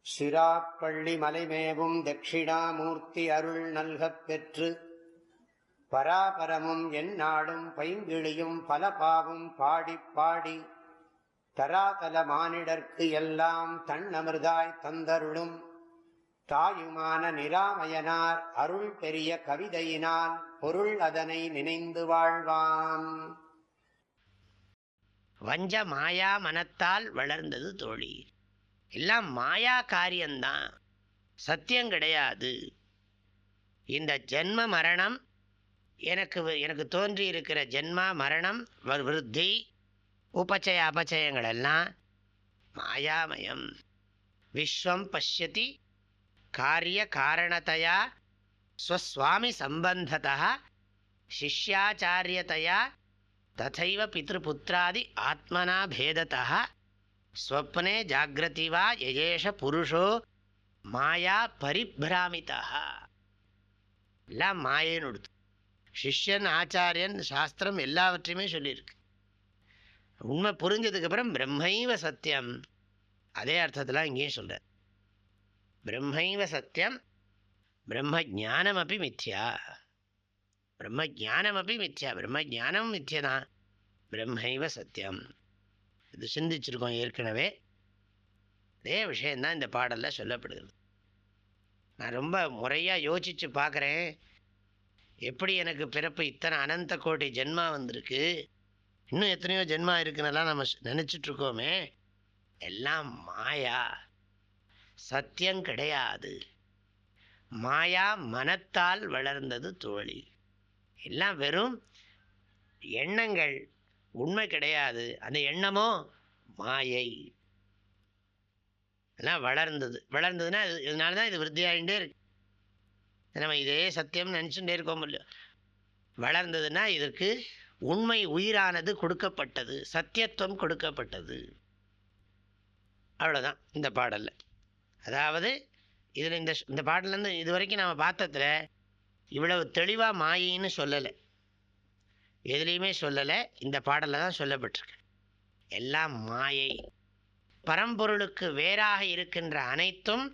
சிராப்பள்ளி மலைமேவும் தட்சிணாமூர்த்தி அருள் நல்கப் பெற்று பராபரமும் எந்நாடும் பைங்கிழியும் பல பாவும் பாடிப் பாடி தராதல மானிடர்க்கு எல்லாம் தன்னமிர்தாய் தந்தருளும் தாயுமான நிராமயனார் அருள் பெரிய கவிதையினால் பொருள் அதனை நினைந்து வாழ்வான். வஞ்ச மாயா மனத்தால் வளர்ந்தது தோழி. எல்லாம் மாயா காரியம்தான், சத்தியம் கிடையாது. இந்த ஜென்ம மரணம் எனக்கு தோன்றி இருக்கிற ஜென்மா மரணம் விருத்தி உபச்சய அபச்சயங்கள் எல்லாம் மாயாமயம். விஸ்வம் பஷ்யதி காரிய காரணத்தையா ஸ்வஸ்வாமி சம்பந்ததா சிஷ்யாச்சாரியதையா ததைவ பித்ருபுத்திராதி ஆத்மனா பேததா ஸ்வப்னே ஜாகிரதி வா யஜேஷ புருஷோ மாயா பரிபிராமிதா. எல்லாம் மாயன்னு கொடுத்து சிஷ்யன் ஆச்சாரியன் சாஸ்திரம் எல்லாவற்றையுமே சொல்லியிருக்கு. உண்மை புரிஞ்சதுக்கப்புறம் பிரம்மைவ சத்தியம் அதே அர்த்தத்தில் இங்கேயும் சொல்கிறார். பிரம்மைவ சத்தியம் பிரம்ம ஜானம் அப்படி மித்யா. பிரம்ம ஜானம் அப்படி மித்யா. பிரம்ம ஜானம் மித்யதான். பிரம்மைவ சத்தியம். இது சிந்திச்சிருக்கோம் ஏற்கனவே. அதே விஷயந்தான் இந்த பாடலில் சொல்லப்படுகிறது. நான் ரொம்ப முறையாக யோசித்து பார்க்குறேன். எப்படி எனக்கு பிறப்பு இத்தனை அனந்த கோடி ஜென்மா வந்திருக்கு, இன்னும் எத்தனையோ ஜென்மா இருக்குன்னெல்லாம் நம்ம நினச்சிட்ருக்கோமே. எல்லாம் மாயா, சத்தியம் கிடையாது. மாயா மனத்தால் வளர்ந்தது தோழி. எல்லாம் வெறும் எண்ணங்கள், உண்மை கிடையாது. அந்த எண்ணமோ மாயை. எல்லாம் வளர்ந்ததுன்னா இதனால தான் இது விருத்தியாகிட்டே இருக்கு. நம்ம இதே சத்தியம் நினச்சுட்டே இருக்கோம் இல்லையோ. வளர்ந்ததுன்னா இதற்கு உண்மை உயிரானது கொடுக்கப்பட்டது, சத்தியத்துவம் கொடுக்கப்பட்டது. அவ்வளோதான் இந்த பாடலில். அதாவது இதில் இந்த பாடலேருந்து இது வரைக்கும் நம்ம பார்த்ததில் இவ்வளவு தெளிவாக மாயின்னு சொல்லலை, எதுலேயுமே சொல்லலை. இந்த பாடலில் தான் சொல்லப்பட்டிருக்கு. எல்லாம் மாயை. பரம்பொருளுக்கு வேறாக இருக்கின்ற அனைத்தும்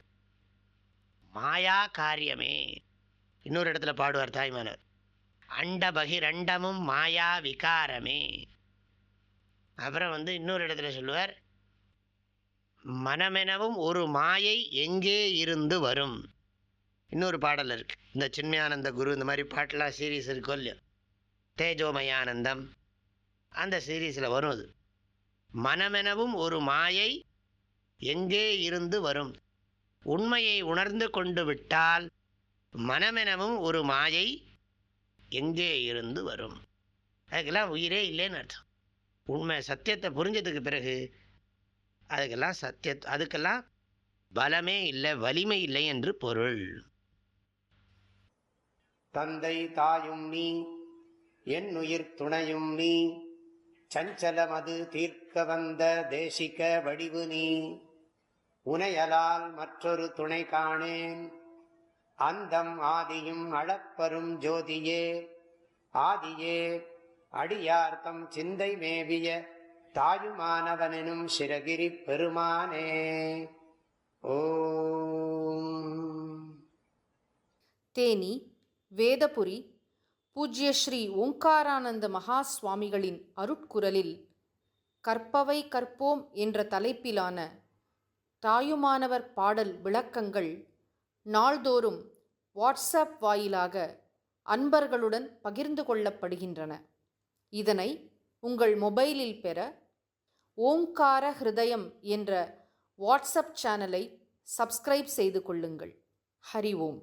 மாயா காரியமே. இன்னொரு இடத்துல பாடுவார் தாய்மானவர், அண்ட பகிரண்டமும் மாயா விகாரமே. அப்புறம் இன்னொரு இடத்துல சொல்லுவார், மனமெனவும் ஒரு மாயை எங்கே இருந்து வரும். இன்னொரு பாடல் இருக்கு, இந்த சின்மயானந்த குரு இந்த மாதிரி பாட்டெலாம் சீரீஸ் இருக்கோ இல்லையோ, தேஜோமயானந்தம் அந்த சீரீஸில் வரும். அது மனமெனவும் ஒரு மாயை எங்கே இருந்து வரும். உண்மையை உணர்ந்து கொண்டு விட்டால் மனமெனவும் ஒரு மாயை எங்கே இருந்து வரும். அதுக்கெல்லாம் உயிரே இல்லைன்னு அர்த்தம். உண்மை சத்தியத்தை புரிஞ்சதுக்கு பிறகு அதுக்கெல்லாம் பலமே இல்லை, வலிமை இல்லை என்று பொருள். தந்தை தாயும் நீ, என் உயிர் துணையும் நீ, சஞ்சலமது தீர்க்க வந்த தேசிக வடிவு நீ, உனையலால் மற்றொரு துணை காணேன், அந்தம் ஆதியும் அளப்பரும் ஜோதியே, ஆதியே அடியார்த்தம் சிந்தை மேவிய தாயுமானவனும் சிரகிரி பெருமானே. ஓம். தேனி வேதபுரி பூஜ்ய ஸ்ரீ ஓங்காரானந்த மகா சுவாமிகளின் அருட்குரலில் கற்பவை கற்போம் என்ற தலைப்பிலான தாயுமானவர் பாடல் விளக்கங்கள் நாள்தோறும் வாட்ஸ்அப் வாயிலாக அன்பர்களுடன் பகிர்ந்து கொள்ளப்படுகின்றன. இதனை உங்கள் மொபைலில் பெற ஓங்கார ஹிருதயம் என்ற வாட்ஸ்அப் சேனலை சப்ஸ்கிரைப் செய்து கொள்ளுங்கள். ஹரி ஓம்.